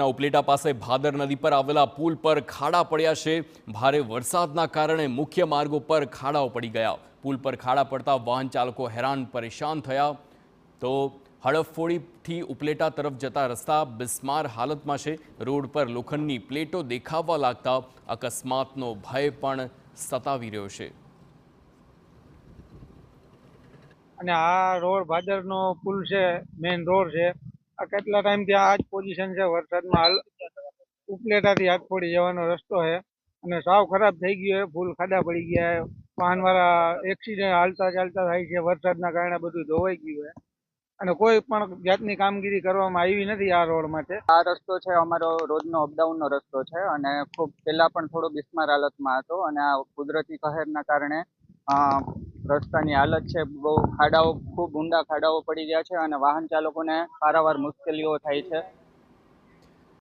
ઉપલેટા પાસે ભાદર નદી પર આવેલા પુલ પર ખાડા પડ્યા છે। ભારે વરસાદના કારણે મુખ્ય માર્ગો પર ખાડાઓ પડી ગયા। પુલ પર ખાડા પડતા વાહન ચાલકો હેરાન પરેશાન થયા। તો હડફોડીથી ઉપલેટા તરફ જતા રસ્તા બિસ્માર હાલતમાં છે। રોડ પર લોખંડની પ્લેટો દેખાવા લાગતા અકસ્માતનો ભય પણ સતાવી રહ્યો છે। અને આ રોડ ભાદરનો પુલ છે, મેઇન રોડ છે। આ કેટલા ટાઈમથી આ જ પોઝિશન છે। વરસાદમાં ઉપલેટાથી હાથફોડી જવાનો રસ્તો છે અને સાવ ખરાબ થઈ ગયો છે। ફૂલ ખાડા પડી ગયા છે। વાહનવાળા એક્સિડન્ટ હાલતા ચાલતા થાય છે। વરસાદના કારણે બધું ધોવાઈ ગયું છે અને કોઈ પણ જાતની કામગીરી કરવામાં આવી નથી આ રોડ માટે। આ રસ્તો છે અમારો રોજનો અપડાઉનનો રસ્તો છે અને ખૂબ પહેલા પણ થોડો બિસ્માર હાલતમાં હતો અને આ કુદરતી કહેરના કારણે રસ્તાની હાલત છે બહુ, ખાડાઓ ખૂબ ઊંડા ખાડાઓ પડી ગયા છે અને વાહન ચાલકોને પારાવાર મુશ્કેલીઓ થાય છે।